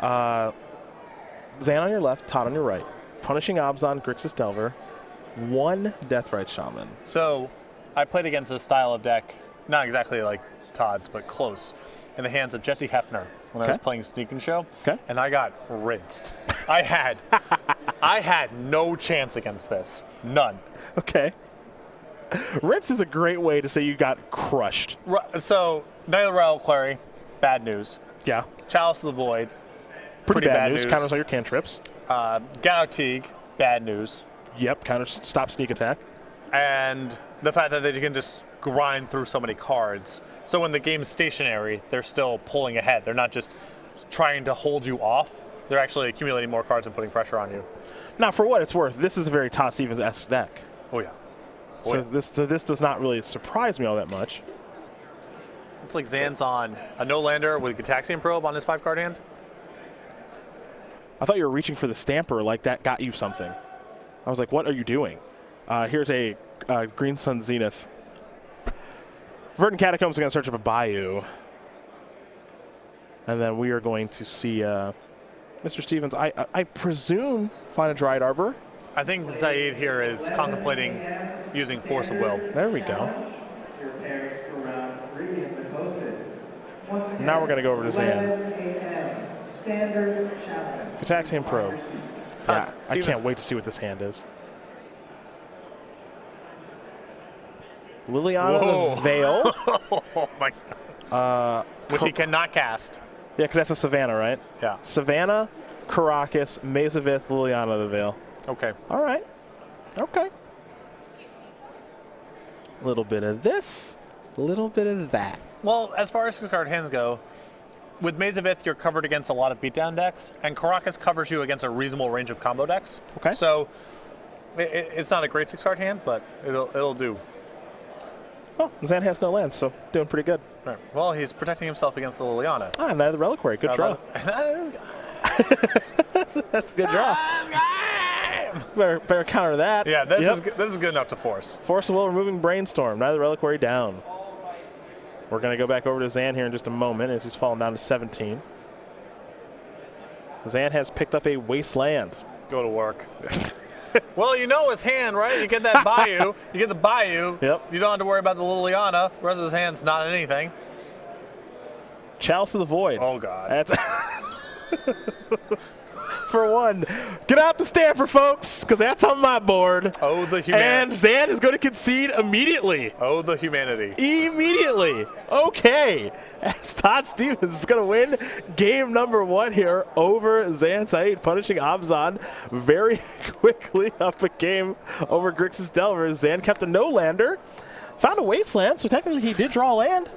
Zan on your left, Todd on your right. Punishing Abzan, Grixis Delver. 1 Deathrite Shaman. So, I played against this style of deck, not exactly like Todd's, but close, in the hands of Jesse Hefner when I was playing Sneak and Show, and I got rinsed. I had no chance against this. None. Okay. Rinse is a great way to say you got crushed. So, Knight of the Reliquary, bad news. Yeah. Chalice of the Void, Pretty bad news. Counters all your cantrips. Galactique, bad news. Yep, counters stop sneak attack. And the fact that they can just grind through so many cards. So when the game's stationary, they're still pulling ahead. They're not just trying to hold you off. They're actually accumulating more cards and putting pressure on you. Now, for what it's worth, this is a very Todd Stevens-esque deck. Oh, yeah. So this does not really surprise me all that much. It's like Zan's on a no-lander with Gitaxian Probe on his 5-card hand. I thought you were reaching for the Stamper, like that got you something. I was like, what are you doing? Here's a Green Sun Zenith. Verdant Catacombs are going to search up a Bayou. And then we are going to see Mr. Stevens, I presume, find a Dryad Arbor. I think Syed here is contemplating using Force of Will. There we go. Now we're going to go over to Zan. Gitaxian Probe. Yeah, I can't wait to see what this hand is. Liliana the Veil. Oh my god. Which he cannot cast. Yeah, because that's a Savannah, right? Yeah. Savannah, Karakas, Mazavith, Liliana the Veil. Okay. All right. Okay. A little bit of this, a little bit of that. Well, as far as 6-card hands go, with Mazavith, you're covered against a lot of beatdown decks, and Karakas covers you against a reasonable range of combo decks. Okay. So it's not a great 6-card hand, but it'll do. Oh, Zan has no land, so doing pretty good. Right. Well, he's protecting himself against the Liliana. Ah, Knight of the Reliquary. Good draw. That's a good draw. Better counter that. Yeah, this is good enough to force. Force of Will, removing Brainstorm. Knight of the Reliquary down. We're going to go back over to Zan here in just a moment as he's fallen down to 17. Zan has picked up a Wasteland. Go to work. Well, you know his hand, right? You get that Bayou. You get the Bayou. Yep. You don't have to worry about the Liliana. The rest of his hand's not anything. Chalice of the Void. Oh, God. That's for one. Get out the Stamper, folks, because that's on my board. Oh, the humanity. And Zan is going to concede immediately. Oh, the humanity. Immediately. Okay. As Todd Stevens is going to win game number 1 here over Zan Syed, punishing Abzan very quickly up a game over Grixis Delver. Zan kept a no-lander, found a Wasteland, so technically he did draw land.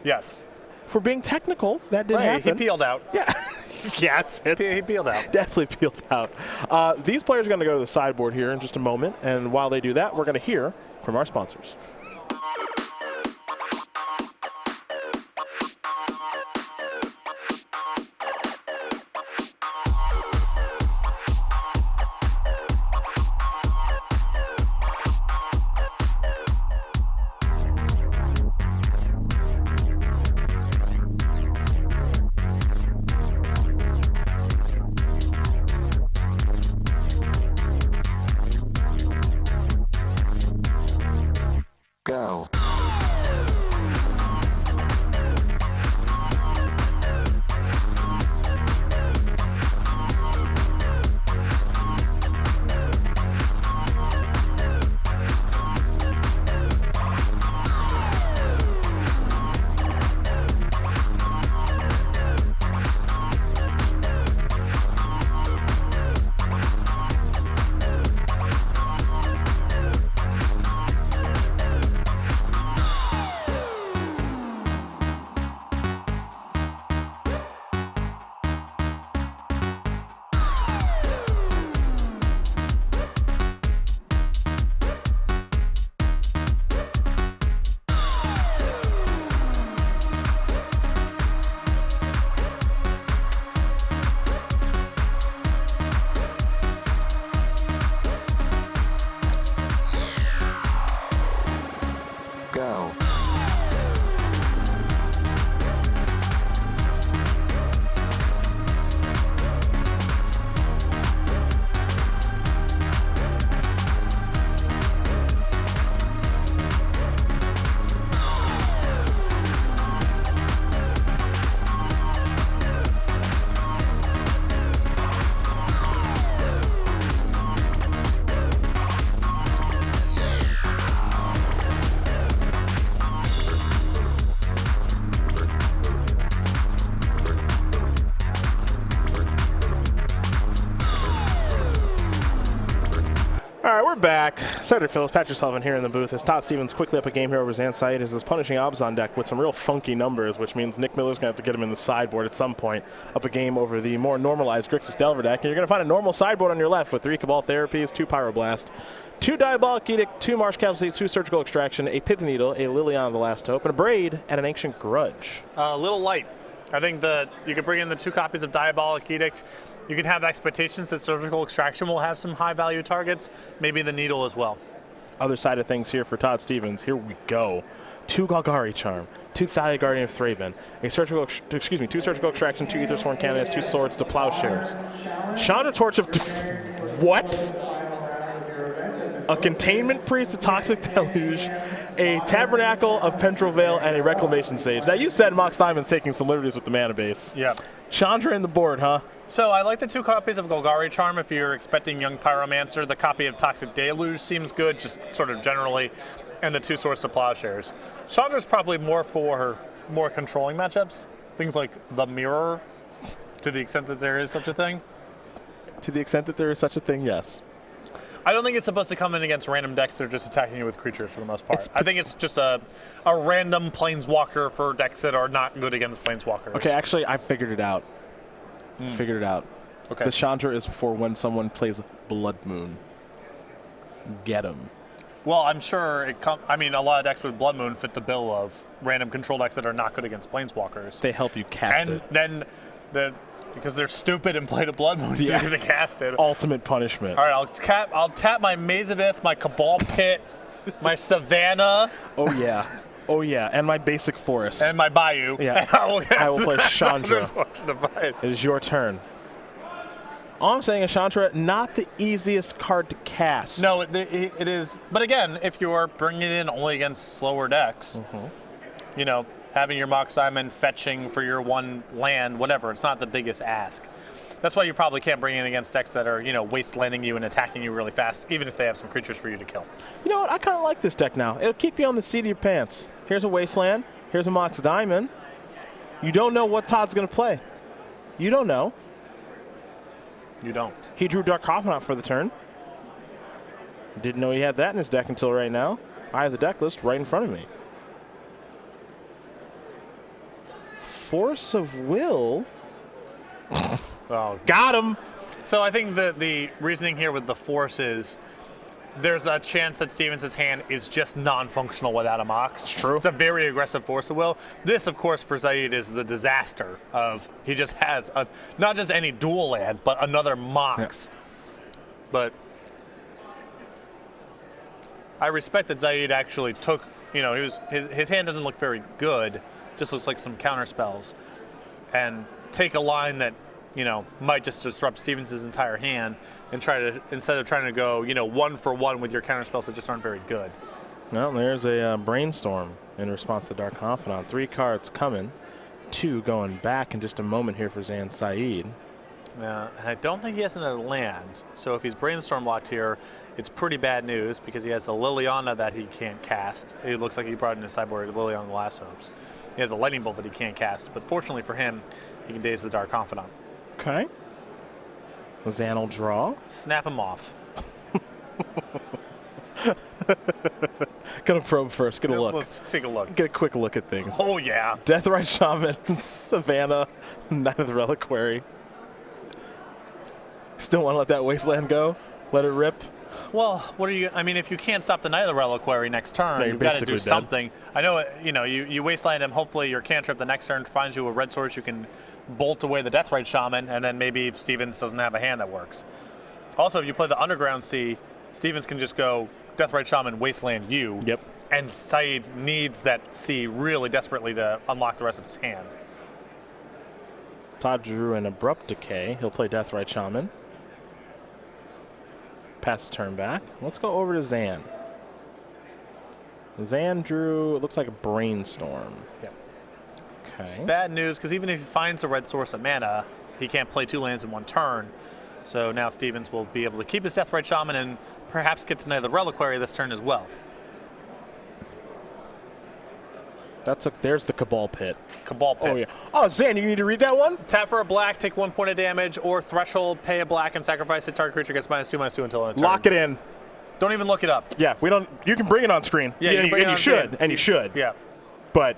Yes. For being technical, that did happen. He peeled out. Yeah. Yeah, he peeled out. Definitely peeled out. These players are going to go to the sideboard here in just a moment, and while they do that, we're going to hear from our sponsors. back. Senator Phillips, Patrick Sullivan here in the booth as Todd Stevens quickly up a game here over Syed as his punishing Abzan deck with some real funky numbers, which means Nick Miller's going to have to get him in the sideboard at some point. Up a game over the more normalized Grixis Delver deck. And you're going to find a normal sideboard on your left with 3 Cabal Therapies, 2 Pyroblast, 2 Diabolic Edict, 2 Marsh Casualty, 2 Surgical Extraction, a Pithing Needle, a Liliana of the Last Hope, and a Braid, and an Ancient Grudge. A little light. I think that you could bring in the 2 copies of Diabolic Edict. You can have expectations that Surgical Extraction will have some high-value targets, maybe the Needle as well. Other side of things here for Todd Stevens. Here we go. 2 Golgari Charm, 2 Thalia Guardian of Thraben, 2 Surgical Extraction, 2 Aethersworn Canons, 2 Swords to Plowshares. Chandra Torch of... what? A Containment Priest, a Toxic Deluge, a Tabernacle of Pentral Veil, and a Reclamation Sage. Now, you said Mox Diamond's taking some liberties with the mana base. Yeah. Chandra in the board, huh? So I like the 2 copies of Golgari Charm if you're expecting Young Pyromancer. The copy of Toxic Deluge seems good, just sort of generally, and the 2 Swords to Plowshares. Chandra's probably more for more controlling matchups, things like the Mirror, to the extent that there is such a thing. To the extent that there is such a thing, yes. I don't think it's supposed to come in against random decks that are just attacking you with creatures for the most part. I think it's just a random Planeswalker for decks that are not good against Planeswalkers. Okay, actually, I figured it out. Figured it out. Okay. The Chandra is for when someone plays Blood Moon. Get him. Well, I'm sure a lot of decks with Blood Moon fit the bill of random control decks that are not good against Planeswalkers. They help you cast it. And then because they're stupid and played a Blood Moon, yeah. to cast it. Ultimate punishment. All right, I'll tap my Maze of Ith, my Cabal Pit, my Savannah. Oh yeah. Oh yeah, and my basic forest. And my Bayou. Yeah. I will play Chandra. It is your turn. All I'm saying is Chandra, not the easiest card to cast. No, it is. But again, if you're bringing it in only against slower decks, having your Mox Diamond fetching for your 1 land, whatever, it's not the biggest ask. That's why you probably can't bring it in against decks that are, wastelanding you and attacking you really fast, even if they have some creatures for you to kill. You know what? I kind of like this deck now. It'll keep you on the seat of your pants. Here's a Wasteland. Here's a Mox Diamond. You don't know what Todd's going to play. You don't know. You don't. He drew Dark Confidant for the turn. Didn't know he had that in his deck until right now. I have the deck list right in front of me. Force of Will. Oh, got him. So I think the reasoning here with the Force is there's a chance that Stevens' hand is just non-functional without a Mox. It's true. It's a very aggressive Force of Will. This, of course, for Syed is the disaster of he just has not just any dual land, but another Mox. Yeah. But I respect that Syed actually took, his hand doesn't look very good, just looks like some counter spells, and take a line that might just disrupt Stevens' entire hand and instead of trying to go, 1-for-1 with your counter spells that just aren't very good. Well, there's a Brainstorm in response to Dark Confidant. 3 cards coming, 2 going back in just a moment here for Syed. Yeah, and I don't think he has another land. So if he's Brainstorm locked here, it's pretty bad news because he has the Liliana that he can't cast. It looks like he brought in his sideboard Liliana of the Last Hopes. He has a Lightning Bolt that he can't cast, but fortunately for him, he can daze the Dark Confidant. Okay. Zan will draw. Snap him off. Gonna probe first. Get a look. Let's take a look. Get a quick look at things. Oh, yeah. Deathrite Shaman, Savannah, Knight of the Reliquary. Still want to let that Wasteland go? Let it rip? Well, if you can't stop the Knight of the Reliquary next turn, you've got to do something. I know, you Wasteland him, hopefully your cantrip the next turn finds you a red source you can bolt away the Deathrite Shaman, and then maybe Stevens doesn't have a hand that works. Also, if you play the Underground Sea, Stevens can just go Deathrite Shaman, Wasteland you. Yep. And Syed needs that sea really desperately to unlock the rest of his hand. Todd drew an Abrupt Decay. He'll play Deathrite Shaman. Pass the turn back. Let's go over to Zan. Zan drew, it looks like a Brainstorm. Yep. Okay. It's bad news, because even if he finds a red source of mana, he can't play 2 lands in 1 turn. So now Stevens will be able to keep his Deathrite Shaman and perhaps get to Knight of the Reliquary this turn as well. There's the Cabal Pit. Cabal Pit. Oh, yeah. Oh, Zan, you need to read that one? Tap for a black, take 1 point of damage, or Threshold, pay a black, and sacrifice a target creature gets -2/-2 until end of turn. Lock it in. Don't even look it up. Yeah, we don't. You can bring it on screen. Yeah, and you should. Yeah. But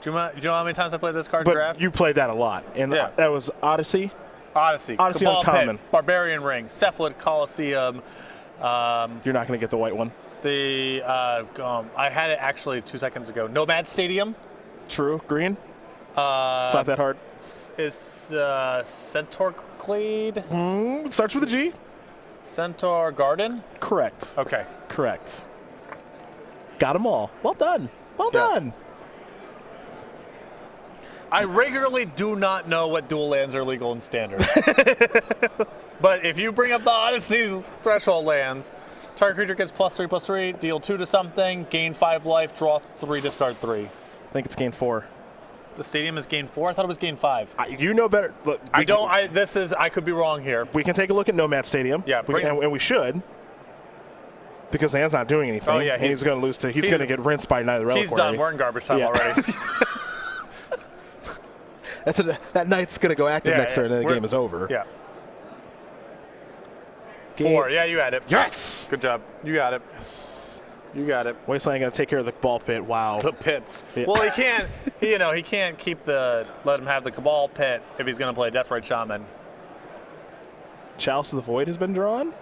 Do you know how many times I played this card but draft? you played that a lot, and Yeah. that was Odyssey. Odyssey Cabal Uncommon. Pit, Barbarian Ring, Cephalid Coliseum. You're not going to get the white one. I had it actually 2 seconds ago. Nomad Stadium. True. Green. It's not that hard. Is Centaur Glade? Starts with a G. Centaur Garden? Correct. Okay. Correct. Got them all. Well done. Well done. I regularly do not know what dual lands are legal in Standard. But if you bring up the Odyssey's threshold lands, target creature gets +3/+3, deal 2 to something, gain 5 life, draw 3, discard 3. I think it's game 4. The stadium is gain 4? I thought it was gain 5. You know better. Look, I could be wrong here. We can take a look at Nomad Stadium. Yeah, and we should. Because Zan's not doing anything. Oh, yeah. He's going to lose to. He's going to get rinsed by Neither Reliquary. He's done. We're in garbage time already. That knight's going to go active next turn, and then the game is over. Yeah. Game. 4. Yeah, you had it. Yes. Good job. You got it. You got it. Wasteland going to take care of the ball pit. Wow. The pits. Yeah. Well, he can't. He can't let him have the Cabal Pit if he's going to play Deathrite Shaman. Chalice of the Void has been drawn.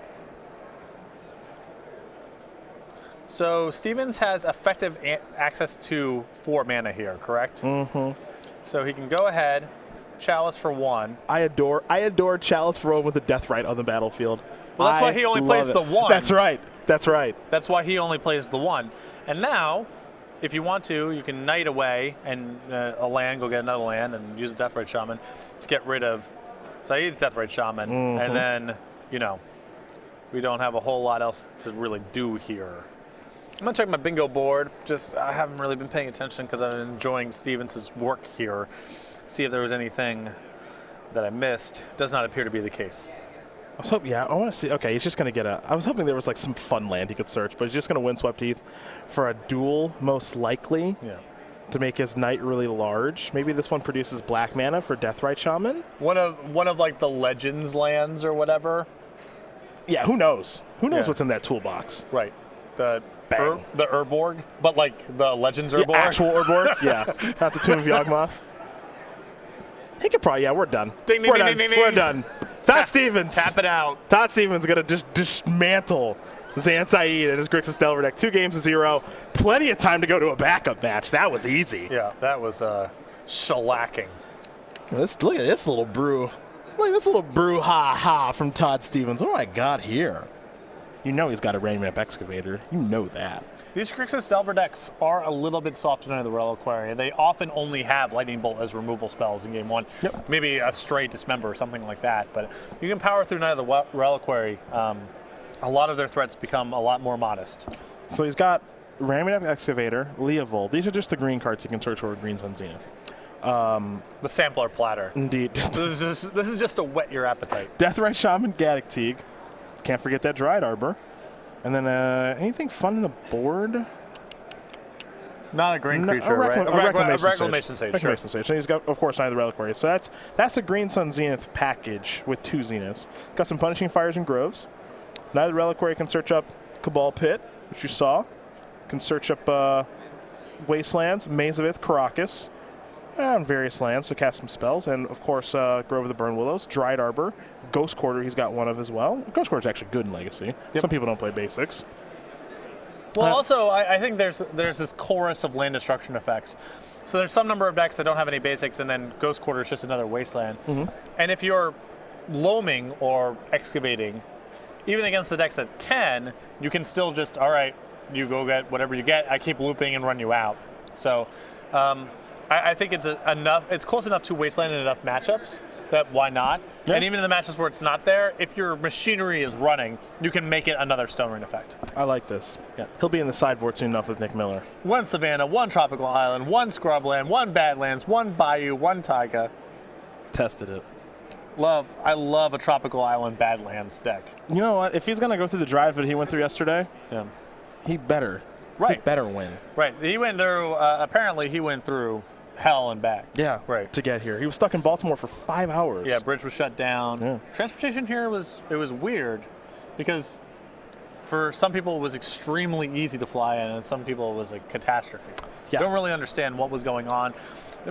So Stevens has effective access to 4 mana here, correct? Mm-hmm. So he can go ahead, Chalice for 1. I adore Chalice for 1 with a Deathrite on the battlefield. Well, that's why he only plays the 1. That's right. That's right. That's why he only plays the 1. And now, if you want to, you can Knight away and a land, go get another land, and use the Deathrite Shaman to get rid of Syed's Deathrite Shaman. And then, we don't have a whole lot else to really do here. I'm going to check my bingo board. I haven't really been paying attention because I'm enjoying Stevens' work here. See if there was anything that I missed. Does not appear to be the case. I was hoping, I want to see. Okay, he's just going to get I was hoping there was like some fun land he could search, but he's just going to Windswept Heath for a duel, most likely, to make his knight really large. Maybe this one produces black mana for Deathrite Shaman. One of like the Legends lands or whatever. Yeah, who knows? Who knows what's in that toolbox? Right. The Urborg, but like the Legends Urborg. Actual Urborg? Yeah, not the Tomb of Yawgmoth. He could probably, we're done. Ding, ding, we're ding, done. ding, ding, We're ding. done. Todd Stevens. Tap it out. Todd Stevens going to just dismantle Zan Syed and his Grixis Delver deck. 2 games to 0. Plenty of time to go to a backup match. That was easy. Yeah, that was shellacking. Look at this little brew. Look at this little brew ha from Todd Stevens. What do I got here? You know he's got a Rainmap Excavator. You know that. These Grixis Delver decks are a little bit softer than the Reliquary. They often only have Lightning Bolt as removal spells in game 1. Yep. Maybe a Stray Dismember or something like that. But you can power through Night of the Reliquary. A lot of their threats become a lot more modest. So he's got Rainmap Excavator, Leovold. These are just the green cards you can search for Green Sun Zenith. The Sampler Platter. Indeed. This is just to whet your appetite. Deathrite Shaman, Gaddock Teague. Can't forget that Dryad Arbor. And then anything fun in the board? Not a green creature, right? A Reclamation Sage. Reclamation Sage. And he's got, of course, Night of the Reliquary. So that's a Green Sun Zenith package with 2 Zeniths. Got some Punishing Fires and Groves. Night of the Reliquary can search up Cabal Pit, which you saw. Can search up Wastelands, Maze of Ith, Caracas, and various lands to cast some spells. And, of course, Grove of the Burn Willows, Dryad Arbor, Ghost Quarter he's got one of as well. Ghost Quarter is actually good in Legacy. Yep. Some people don't play basics. Well, also, I think there's this chorus of land destruction effects. So there's some number of decks that don't have any basics, and then Ghost Quarter is just another Wasteland. And if you're loaming or excavating, even against the decks that can, you can still just, all right, you go get whatever you get. I keep looping and run you out. So I think it's enough. It's close enough to Wasteland in enough matchups that why not? Yeah. And even in the matches where it's not there, if your machinery is running, you can make it another Stone Rain effect. I like this. Yeah, he'll be in the sideboard soon enough with Nick Miller. 1 Savannah, 1 Tropical Island, 1 Scrubland, 1 Badlands, 1 Bayou, 1 Taiga. Tested it. I love a Tropical Island Badlands deck. You know what? If he's going to go through the drive that he went through yesterday, he better. Right. He better win. Right. He went through, apparently he went through hell and back. Yeah. Right. To get here. He was stuck in Baltimore for 5 hours. Yeah, bridge was shut down. Yeah. Transportation here was weird because for some people it was extremely easy to fly in, and some people it was a catastrophe. Yeah. Don't really understand what was going on.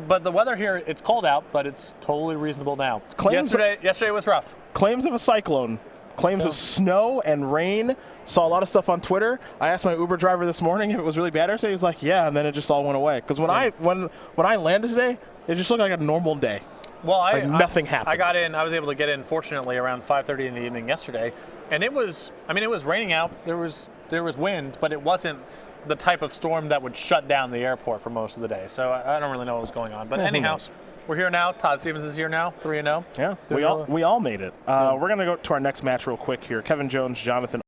But the weather here, it's cold out, but it's totally reasonable now. Yesterday was rough. Claims of a cyclone. Claims of snow and rain. Saw a lot of stuff on Twitter. I asked my Uber driver this morning if it was really bad yesterday. He was like, yeah, and then it just all went away. Because when I landed today, it just looked like a normal day. Well, nothing happened. I was able to get in, fortunately, around 5:30 in the evening yesterday. And it was raining out. There was wind, but it wasn't the type of storm that would shut down the airport for most of the day. So I don't really know what was going on. But anyhow, we're here now. Todd Stevens is here now, 3-0. Yeah, we all made it. We're going to go to our next match real quick here. Kevin Jones, Jonathan